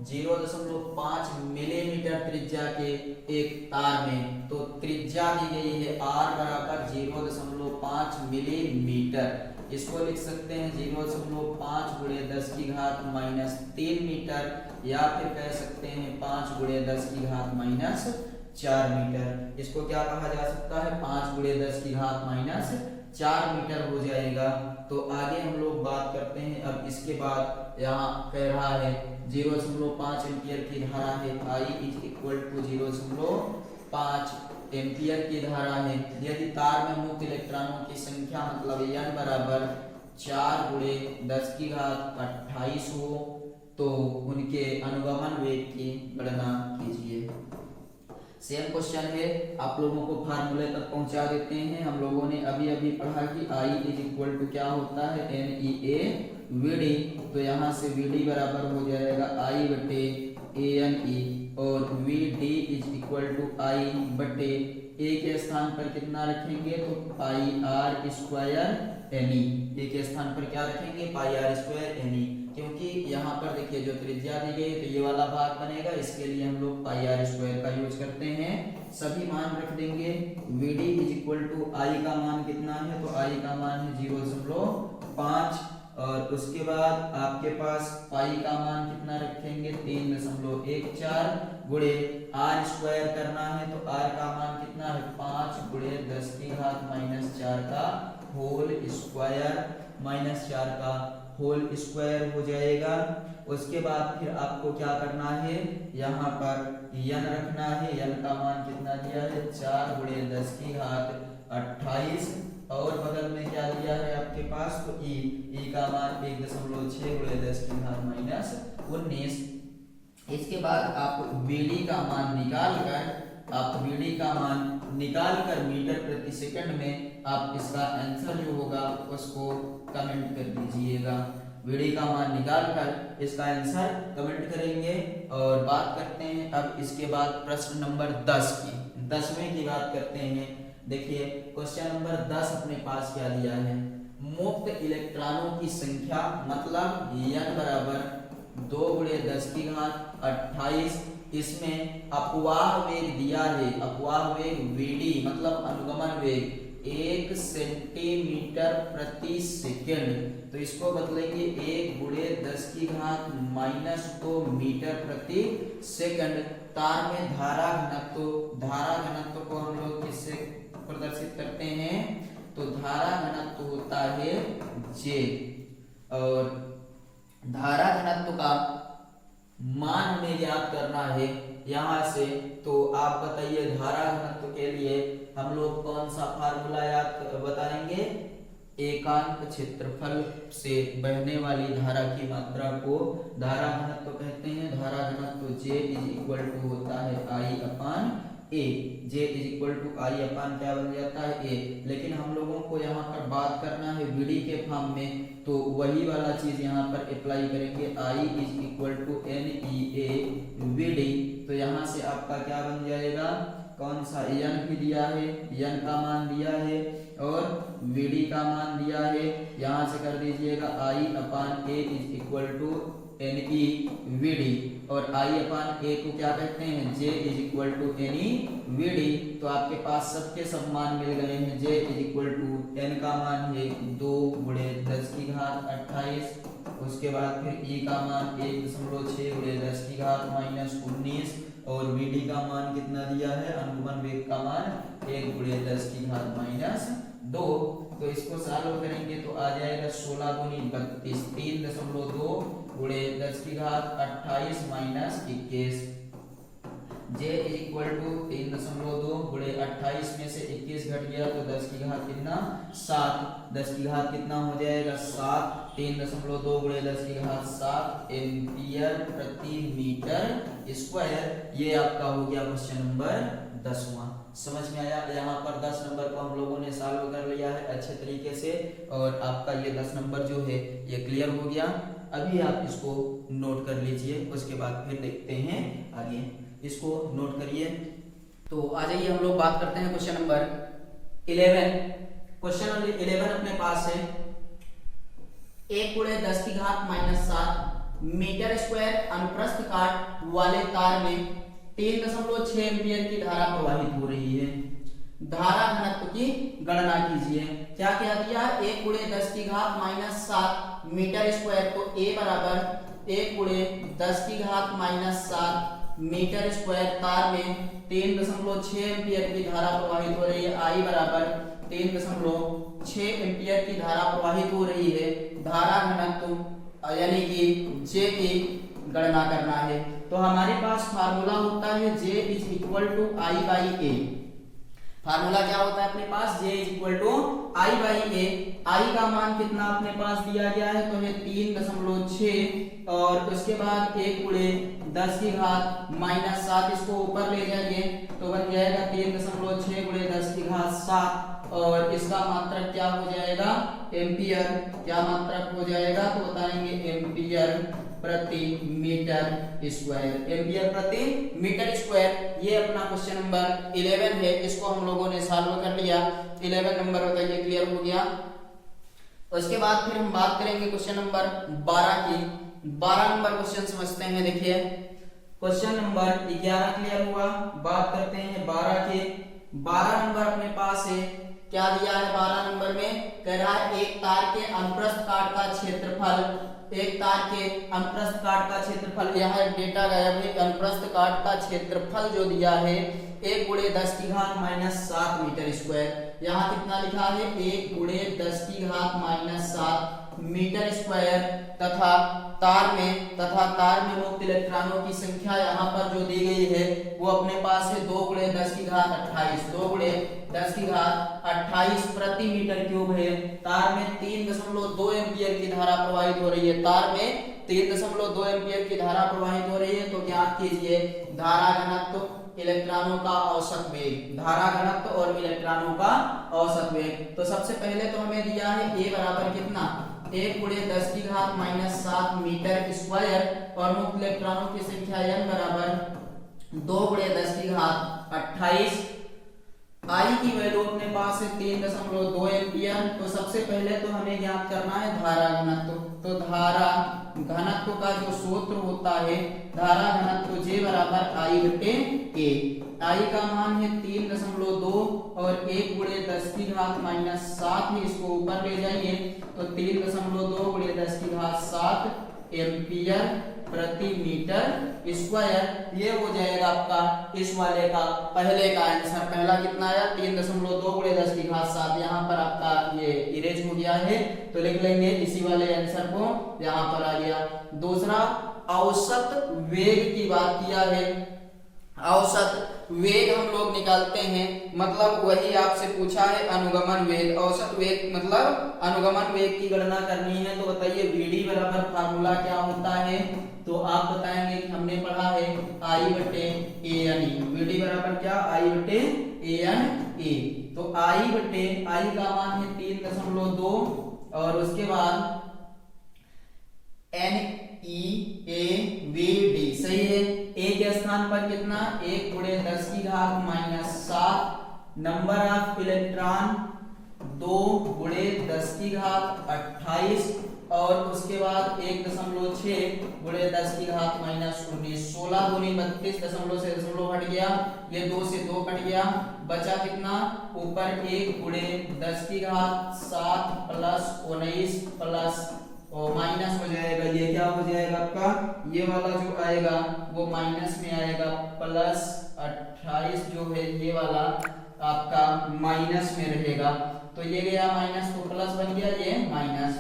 0.5 मिलीमीटर त्रिज्या के एक तार में, तो त्रिज्या दी गई है r बराबर 0.5 मिलीमीटर। इसको लिख सकते हैं 0.5 गुणे 10 की घात -3 मीटर, या फिर कह सकते हैं 5 गुणे 10 की घात -4 मीटर। इसको क्या कहा जा सकता है 5 गुणे 10 की घात -4 मीटर हो जाएगा। तो आगे हम लोग बात करते हैं। अब इसके बाद यहाँ कह रहा है 0.5 एम्पियर की धारा है, I is equal to 0.5 ampere की धारा है। यदि तार में मुक्त इलेक्ट्रॉनों की संख्या मतलब n बराबर 4 गुणे 10 की घात 28 हो, तो उनके अनुगमन वेग की गणना कीजिए। सेम क्वेश्चन है, आप लोगों को फार्मूले तक पहुंचा देते हैं। हम लोगों ने अभी अभी पढ़ा कि I इज इक्वल टू क्या होता है NEA VD। तो यहाँ से VD बराबर हो जाएगा I बटे ANE, और VD is equal to I बटे A के स्थान पर कितना रखेंगे तो pi R square NE। A के स्थान पर क्या रखेंगे पाई R स्क्वायर NE, क्योंकि यहाँ पर देखिए जो त्रिज्या दी गई तो ये वाला भाग बनेगा, इसके लिए हम लोग पाई R स्क्वायर का यूज करते हैं। सभी मान रख देंगे। VD is equal to I का मान कितना है तो I का मान है 0.5, और उसके बाद आपके पास पाई का मान कितना रखेंगे 3.14 गुणे R स्क्वायर करना है तो R का मान कितना है 5 गुणे 10 की घात -4 का होल स्क्वायर, -4 का होल स्क्वायर हो जाएगा। उसके बाद फिर आपको क्या करना है यहाँ पर n रखना है। n का मान कितना दिया है 4 गुणे 10 की घात 28, और बगल में क्या दिया है आपके पास तो E का मान 1.6 गुणे 10 की घात -19। इसके बाद आप VD का मान निकाल कर मीटर प्रति सेकंड में आप इसका आंसर जो होगा उसको कमेंट कर दीजिएगा। VD का मान निकाल कर इसका आंसर कमेंट करेंगे। और बात करते हैं अब इसके बाद प्रश्न नंबर 10 की, 10वें की बात करते हैं। देखिए क्वेश्चन नंबर 10 अपने पास क्या दिया है, मुक्त इलेक्ट्रॉनों की संख्या मतलब n बराबर 2 गुणे 10 की घात 28। इसमें अपवाह वेग दिया है, अपवाह वेग VD मतलब अनुगमन वेग 1 सेंटीमीटर प्रति सेकंड। तो इसको बदलेंगे 1 गुणे 10 की घात -2 मीटर प्रति सेकंड। तार में धारा घनत्व को हम लोग किससे प्रदर्शित करते हैं तो धारा घनत्व होता है J, और धारा घनत्व का मान हमें ज्ञात करना है यहाँ से। तो आप बताइए धारा घनत्व के लिए हम लोग कौन सा फार्मूला याद बताएंगे, एकांक क्षेत्रफल से बहने वाली धारा की मात्रा को धारा घनत्व कहते हैं। धारा घनत्व J इज इक्वल टू होता है I upon A। J is equal to I upon क्या बन जाता है A। लेकिन हम लोगों को यहाँ पर बात करना है VD के फॉर्म में, तो वही वाला चीज यहाँ पर अप्लाई करेंगे। I is equal to NEA VD। तो यहाँ से आपका क्या बन जाएगा, कौन सा n भी दिया है, n का मान दिया है और VD का मान दिया है। यहाँ से कर दीजिएगा I upon A is equal to NE VD। और आई अपान ए को क्या कहते हैं, J is equal to n e v d. तो आपके पास सबके सब मान मिल गए हैं। J is equal to n का मान है 2 गुणे 10 की घात 28, उसके बाद फिर ई का मान 1.6 गुणे 10 की घात -19 और वीडी का मान कितना दिया है, अनुगमन वेग का मान 1 गुणे 10 की घात -2। तो इसको सॉल्व करेंगे तो आ जाएगा 16 दूनी 32, 3.2 गुणे 10 की घात 28 -21। जे इज इक्वल टू 3.2 गुणे 28 में से 21 घट गया तो 10 की घात कितना 7, 10 की घात कितना हो जाएगा 7, 3.2 गुणे 10 की घात 7 एम्पियर प्रति मीटर स्क्वायर। ये आपका हो गया क्वेश्चन नंबर 10वां। समझ में आया। यहाँ पर 10 नंबर को हम लोगों ने सॉल्व कर लिया है अच्छे तरीके से और आपका ये 10 नंबर जो है ये क्लियर हो गया। अभी आप इसको नोट कर लीजिए, उसके बाद फिर देखते हैं आगे। इसको नोट करिए। तो आ जाइए हम लोग बात करते हैं क्वेश्चन नंबर 11। क्वेश्चन नंबर 11 अपने पास है 1 गुणे 10 की घात -7 मीटर स्क्वायर अनुप्रस्थ काट वाले तार में 3.6 एम्पियर की धारा प्रवाहित हो रही है। धारा घनत्व की गणना कीजिए। क्या क्या दिया, 1 गुणे 10 की घात -7 मीटर स्क्वायर, तो A बराबर 1 गुणे 10 की घात -7 मीटर स्क्वायर तार में 3.6 एम्पियर की धारा प्रवाहित हो रही है। I बराबर 3.6 एम्पियर की धारा प्रवाहित हो रही है। धारा घनत्व यानी कि J की गणना करना है। तो हमारे पास फार्मूला होता है J is equal to I by A। Formula क्या होता है अपने पास, J is equal to I by A। I का मान कितना अपने पास दिया गया है, तो है 3.6 और उसके बाद 1 गुणे 10 की घात -7, इसको ऊपर ले जाएंगे तो बन जाएगा 3.6 गुणे 10 की घात 7 और इसका मात्रक क्या हो जाएगा, एम्पियर। क्या मात्रक हो जाएगा तो बताएंगे एम्पियर प्रति मीटर स्क्वायर। एम्पियर प्रति मीटर स्क्वायर। ये अपना क्वेश्चन नंबर 11 है, इसको हम लोगों ने सॉल्व कर लिया। 11 नंबर बताइए क्लियर हो गया। उसके बाद फिर हम बात करेंगे क्वेश्चन नंबर 12 की। 12 नंबर क्वेश्चन समझते हैं। देखिए क्वेश्चन नंबर 11 क्लियर हुआ, बात करते हैं 12 के। 12 नंबर अपने पास है, क्या दिया है 12 नंबर में, कह रहा है एक तार के अनुप्रस्थ काट का क्षेत्रफल, एक तार के अनुप्रस्थ काट का क्षेत्रफल, यहाँ डेटा गायब है। अनुप्रस्थ काट का क्षेत्रफल जो दिया है 1 गुणे 10 की घात -7 मीटर स्क्वायर। यहाँ कितना लिखा है, 1 गुणे 10 की घात -7 मीटर स्क्वायर तथा तार में मुक्त इलेक्ट्रॉनों की संख्या यहाँ पर जो दी गई है वो अपने पास है 2 गुणे 10 की घात 28, 2 गुणे 10 की घात 28 प्रति मीटर क्यूब है। तार में 3.2 एम्पियर की धारा प्रवाहित हो रही है। तार में 3.2 एम्पियर की धारा प्रवाहित हो रही है। तो ज्ञात कीजिए धारा घनत्व, इलेक्ट्रॉनों का औसत वेग। धारा घनत्व और इलेक्ट्रॉनों का औसत वेग। तो सबसे पहले तो हमें दिया है A बराबर कितना, 1 गुणे 10 की घात -7 मीटर स्क्वायर और मुक्त इलेक्ट्रॉनों की संख्या n बराबर 2 गुणे 10 की घात 28। I की वैल्यू अपने पास है 3.2 एम्पियर। तो सबसे पहले तो हमें ज्ञात करना है धारा घनत्व। तो धारा घनत्व का जो सूत्र होता है, धारा घनत्व J बराबर I बटे A। I का मान है 3.2 और 1 गुणे 10 की घात -7 है, इसको ऊपर ले जाइए तो 3.2 गुणे 10 की घात 7 एम्पियर प्रति मीटर स्क्वायर। ये हो जाएगा आपका इस वाले का पहले का आंसर। पहला कितना आया, 3.2 गुणे 10 की घात 7। यहाँ पर आपका ये इरेज हो गया है तो लिख लेंगे इसी वाले आंसर को, यहाँ पर आ गया। दूसरा औसत वेग की बात किया है। औसत वेग हम लोग निकालते हैं, मतलब वही आपसे पूछा है अनुगमन वेग। औसत वेग मतलब अनुगमन वेग की गणना करनी है। तो बताइए VD बराबर फार्मूला क्या होता है, तो आप बताएंगे कि हमने पढ़ा है I बटे AN। VD बराबर क्या, I बटे AN। तो I बटे I का मान है 3.2 और उसके बाद NEAVD सही है। A के स्थान पर कितना, 1 गुणे 10 की घात -7 नंबर ऑफ इलेक्ट्रॉन 2 गुणे 10 की घात 28 और उसके बाद 1.6 गुणे 10 की घात माइनस 19, 16 दूनी 32, दशमलव से दशमलव हट गया, ये 2 से 2 कट गया, बचा कितना, ऊपर 1 गुणे 10 की घात 7 प्लस 19 प्लस और माइनस हो जाएगा, ये क्या हो जाएगा आपका, ये वाला जो आएगा वो माइनस में आएगा, प्लस 28 जो है ये वाला आपका माइनस में रहेगा, तो ये गया माइनस तो प्लस बन गया, ये माइनस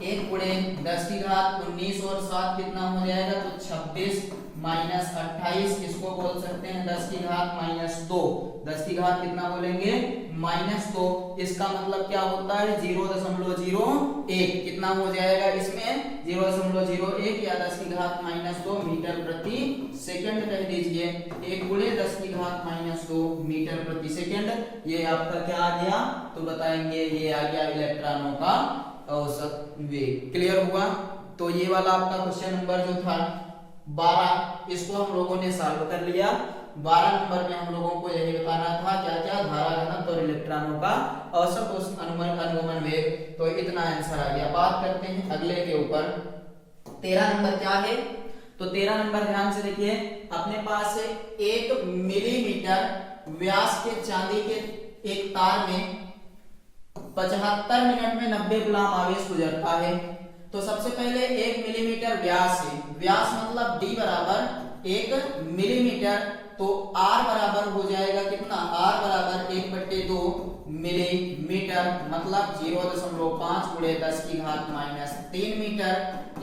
1 गुणे 10 की घात 19 और 7 कितना हो जाएगा, तो 26 माइनस 28, इसको बोल सकते हैं 10 की घात माइनस 2, 10 की घात कितना बोलेंगे, माइनस 2, इसका मतलब क्या होता है 0.01, कितना हो जाएगा इसमें 0.01 या 10 की घात माइनस 2 मीटर प्रति सेकंड कह दीजिए, 1 गुणे 10 की घात माइनस 2 मीटर प्रति सेकंड, ये आपका क्या आ गया, तो बताएंगे ये आ गया इलेक्ट्रॉनों का औसत वेग। क्लियर हुआ, तो ये वाला आपका क्वेश्चन नंबर जो था 12, इसको हम लोगों ने सॉल्व कर लिया। 12 नंबर में हम लोगों को यही बताना था क्या क्या, धारा घनत्व और इलेक्ट्रॉनों का औसत अनुगमन वेग, तो इतना आंसर आ गया। बात करते हैं अगले के ऊपर, 13 नंबर क्या है, तो 13 नंबर ध्यान से देखिए, अपने पास 1 मिलीमीटर व्यास के चांदी के एक तार में 75 मिनट में 90 गुलाम आवेश गुजरता है। तो सबसे पहले 1 मिलीमीटर व्यास है, व्यास मतलब d बराबर 1 मिलीमीटर, तो r बराबर हो जाएगा कितना, r बराबर 1/2 मिलीमीटर, मतलब 0.5 गुणे 10 की घात माइनस 3 मीटर,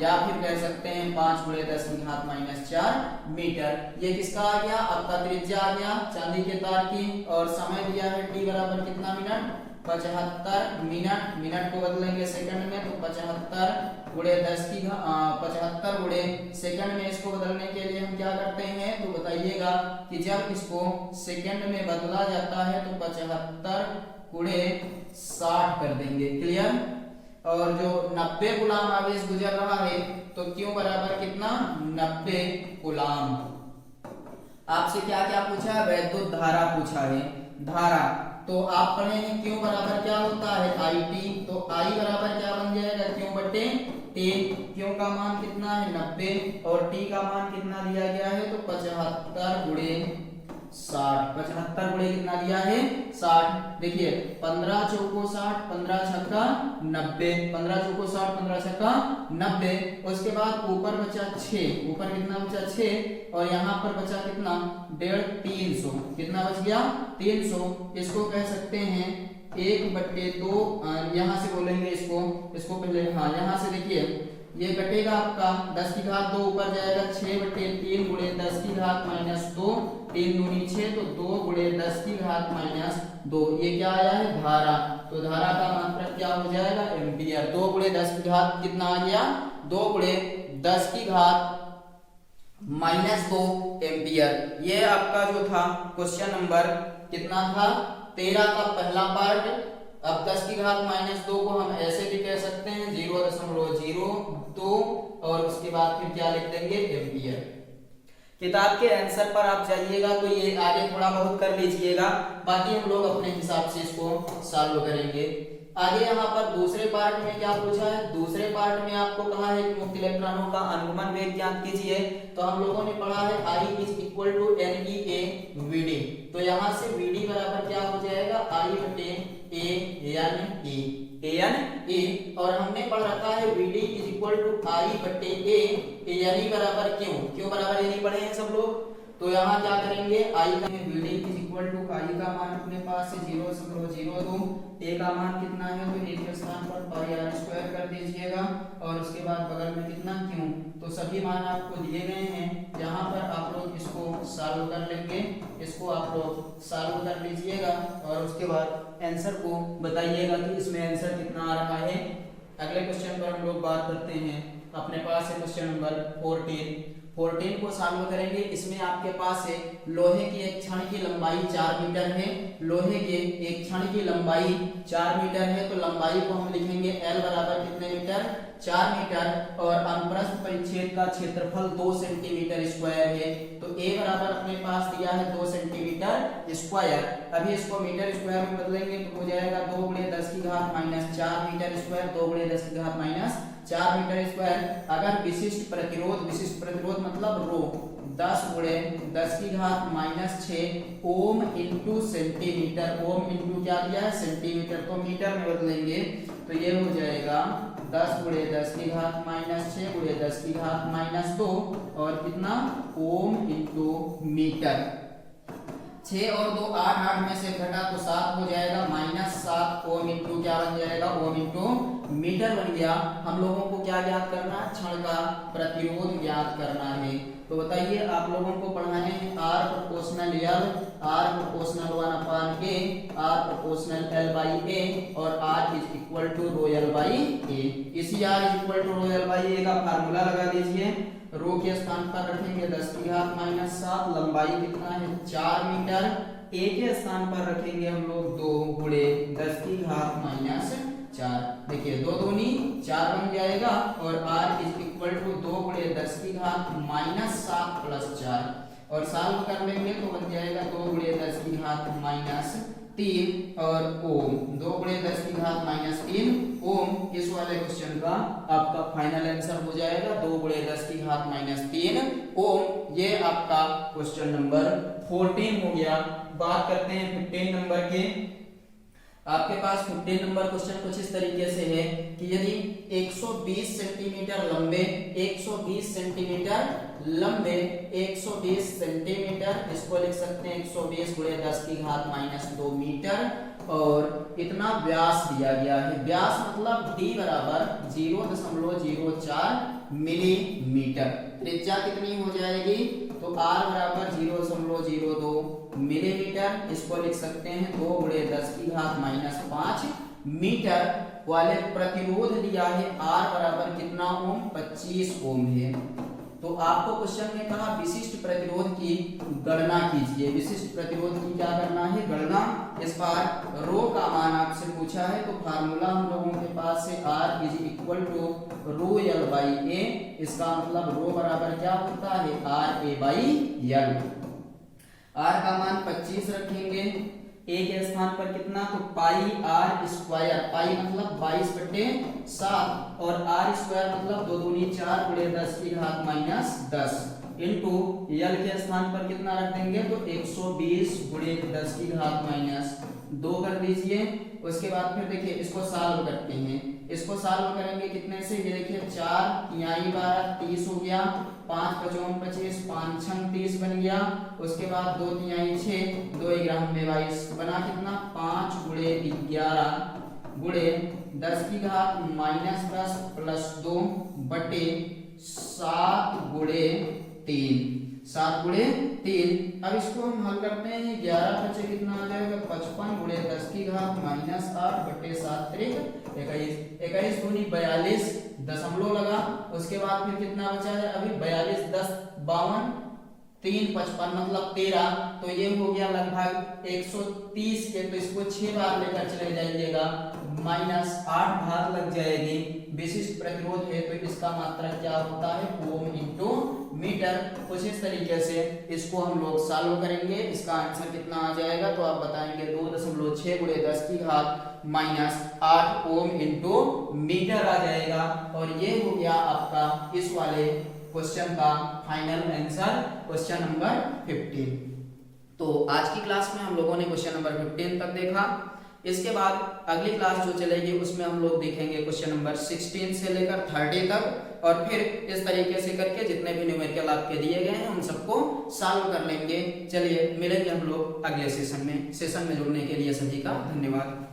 या फिर कह सकते हैं 5 गुणे 10 की घात माइनस 4 मीटर। ये किसका आ गया, आपका त्रिज्या आ गया चांदी के तार की, और समय दिया है t बराबर कितना मिनट, 75 मिनट, मिनट को बदलेंगे सेकंड में, तो 75 गुणे 10 की 75 गुणे सेकंड में इसको बदलने के लिए हम क्या करते हैं, तो बताइएगा कि जब इसको सेकंड में बदला जाता है तो 75 गुणे 60 कर देंगे। क्लियर, और जो 90 गुलाम आवेश गुजर रहा है, तो क्यों बराबर कितना, 90 गुलाम। आपसे क्या क्या पूछा है, वैद्युत धारा पूछा है, धारा, तो आप पढ़े हैं क्यों बराबर क्या होता है, आई टी, तो आई बराबर क्या बन जाएगा, क्यों बटे टी, क्यों का मान कितना है 90 और टी का मान कितना दिया गया है, तो 75 गुणे 60, 75 गुणे कितना दिया है 60। देखिए 15 चौको 60, 15 छक्का 90, 15 चौको 60, 15 छक्का 90, उसके बाद ऊपर बचा 6, ऊपर कितना बचा 6, और यहाँ पर बचा कितना 1.5, 300, कितना बच गया 300, इसको कह सकते हैं 1/2, यहाँ से बोलेंगे इसको पहले, हाँ यहाँ से देखिए ये कटेगा आपका 10 की घात 2 ऊपर जाएगा 6/3 गुणे 10 की घात माइनस 2, 3 दूनी 6, तो 2 गुणे 10 की घात माइनस 2, ये क्या आया है धारा, तो धारा का मात्रक क्या हो जाएगा एम्पियर। 2 गुणे 10 की घात कितना आ गया, 2 गुणे 10 की घात माइनस 2 एम्पियर। ये आपका जो था क्वेश्चन नंबर कितना था 13 का पहला पार्ट। अब 10 की घात माइनस 2 को हम ऐसे भी कह सकते हैं 0.02, और उसके बाद फिर क्या लिख देंगे एम्पियर। किताब के आंसर पर आप जाइएगा तो ये आगे थोड़ा बहुत कर लीजिएगा, बाकी हम लोग अपने हिसाब से इसको सॉल्व करेंगे। आगे यहाँ पर दूसरे पार्ट में क्या पूछा है, दूसरे पार्ट में आपको कहा है कि मुक्त इलेक्ट्रॉनों का अनुगमन वेग ज्ञात कीजिए। तो हम लोगों ने पढ़ा है I is equal to NEA VD, तो यहाँ से VD बराबर क्या हो जाएगा I बटे ANE, और हमने पढ़ रखा है VD is equal to I बटे ANE बराबर क्यों बराबर यानी पढ़े हैं सब लोग। तो यहाँ क्या करेंगे I का VD is equal to I का मान अपने पास है 0.02, A का मान कितना है तो A के स्थान पर पाई r स्क्वायर कर दीजिएगा, और उसके बाद बगल में कितना क्यों, तो सभी मान आपको दिए गए हैं। यहाँ पर आप लोग इसको सॉल्व कर लेंगे, इसको आप लोग सॉल्व कर लीजिएगा, और उसके बाद आंसर को बताइएगा कि इसमें आंसर कितना आ रहा है। अगले क्वेश्चन पर हम लोग बात करते हैं, अपने पास है क्वेश्चन नंबर 14 को सॉल्व करेंगे। इसमें आपके पास है लोहे की एक छड़ की लंबाई 4 मीटर है, लोहे के एक छड़ की लंबाई 4 मीटर है, तो लंबाई को हम लिखेंगे L बराबर कितने मीटर 4 मीटर, और अनुप्रस्थ परिच्छेद का क्षेत्रफल 2 सेंटीमीटर स्क्वायर है। तो
a बराबर अपने पास दिया है 2 सेंटीमीटर स्क्वायर। अभी इसको मीटर स्क्वायर में बदलेंगे तो हो जाएगा 2 गुणे 10 की घात माइनस 4 मीटर स्क्वायर, 2 गुणे 10 की घात माइनस 4 मीटर स्क्वायर। अगर विशिष्ट प्रतिरोध मतलब रो 10 गुणे 10 की घात minus 6 ohm into centimetre, ohm into क्या दिया है सेंटीमीटर, तो मीटर में बदलेंगे तो ये हो जाएगा 10 गुणे 10 की घात माइनस 6 गुणे 10 की घात माइनस 2 और कितना ओम इंटू मीटर। 6 और 2 8, 8 में से घटा तो 7 हो जाएगा माइनस 7 ओम इंटू क्या बन जाएगा ओम इंटू मीटर बन गया। हम लोगों को क्या ज्ञात करना है, क्षण का प्रतिरोध ज्ञात करना है। तो बताइए आप लोगों को पढ़ाने हैं R proportional L, R proportional 1 upon A, R proportional L by A और R is equal to rho L by A। इसी R is equal to rho L by A का फार्मूला लगा दीजिए। रो के स्थान पर रखेंगे 10 की घात माइनस 7, लंबाई कितना है 4 मीटर, A के स्थान पर रखेंगे हम लोग 2 गुणे 10 की घात माइनस 4। देखिए 2 दूनी 4 बन जाएगा और R इज इक्वल टू 2 गुणे 10 की घात माइनस 7 प्लस 4 और सॉल्व कर लेंगे तो बन जाएगा 2 गुणे 10 की घात माइनस 3 और ओम 2 गुणे 10 की घात माइनस 3 ओम। इस वाले क्वेश्चन का आपका फाइनल आंसर हो जाएगा 2 गुणे 10 की घात माइनस 3 ओम। ये आपका क्वेश्चन नंबर 14 हो गया। बात करते हैं 15 नंबर के। आपके पास 15 नंबर क्वेश्चन कुछ इस तरीके से है कि यदि 120 सेंटीमीटर लंबे 120 सेंटीमीटर लंबे 120 सेंटीमीटर, इसको लिख सकते हैं 120 गुणे 10 की घात माइनस 2 मीटर और इतना व्यास दिया गया है। व्यास मतलब d बराबर 0.04 मिलीमीटर। त्रिज्या कितनी हो जाएगी तो r बराबर 0.02 मिलीमीटर, इसको लिख सकते हैं 2 गुणे 10 की घात माइनस 5 मीटर। वाले प्रतिरोध दिया है R बराबर कितना ओम 25 ओम है। तो आपको क्वेश्चन में कहा विशिष्ट प्रतिरोध की गणना कीजिए। विशिष्ट प्रतिरोध की क्या करना है गणना। इस बार रो का मान आपसे पूछा है तो फार्मूला हम लोगों के पास से R is equal to rho L by A। इसका मतलब रो बराबर क्या होता है R A by L। R का मान 25 रखेंगे, A के स्थान पर कितना तो पाई R स्क्वायर, पाई मतलब 22/7 और R स्क्वायर मतलब 2 दूनी 4 गुणे 10 की घात माइनस 10 इंटू L के स्थान पर कितना रख देंगे तो 120 गुणे 10 की घात माइनस 2 कर दीजिए। उसके बाद फिर देखिए इसको सॉल्व करते हैं। इसको सॉल्व करेंगे कितने से, ये देखिए 4 तिहाई 12 30 हो गया, 5 पचौन 25 5 छंग 30 बन गया। उसके बाद 2 तिहाई 6 2 ग्राम में 22 बना कितना 5 गुणे 11 गुणे 10 की घात माइनस 10 प्लस 2 बटे 7 गुणे 3 7 गुणे 3। अब इसको हम हल करते हैं 11 बचे कितना आ जाएगा 55 गुणे 10 की घात माइनस 8 बटे 7 3 21 21 दूनी 42 दशमलव लगा। उसके बाद फिर कितना बचा है अभी 42 10 52 3 55 मतलब 13। तो ये हो गया लगभग 130 के, तो इसको 6 बार लेकर चले जाइएगा माइनस 8 घात लग जाएगी। विशिष्ट प्रतिरोध है तो इसका मात्रक क्या होता है ओम इंटू मीटर। कुछ इस तरीके से इसको हम लोग सॉल्व करेंगे। इसका आंसर कितना आ जाएगा तो आप बताएंगे 2.6 गुणे 10 की घात माइनस 8 ओम इंटू मीटर आ जाएगा। और ये हो गया आपका इस वाले क्वेश्चन का फाइनल आंसर, क्वेश्चन नंबर 15। तो आज की क्लास में हम लोगों ने क्वेश्चन नंबर 15 तक देखा। इसके बाद अगली क्लास जो चलेगी उसमें हम लोग देखेंगे क्वेश्चन नंबर 16 से लेकर 30 तक और फिर इस तरीके से करके जितने भी न्यूमेरिकल आपके दिए गए हैं उन सबको सॉल्व कर लेंगे। चलिए मिलेंगे हम लोग अगले सेशन में। सेशन में जुड़ने के लिए सभी का धन्यवाद।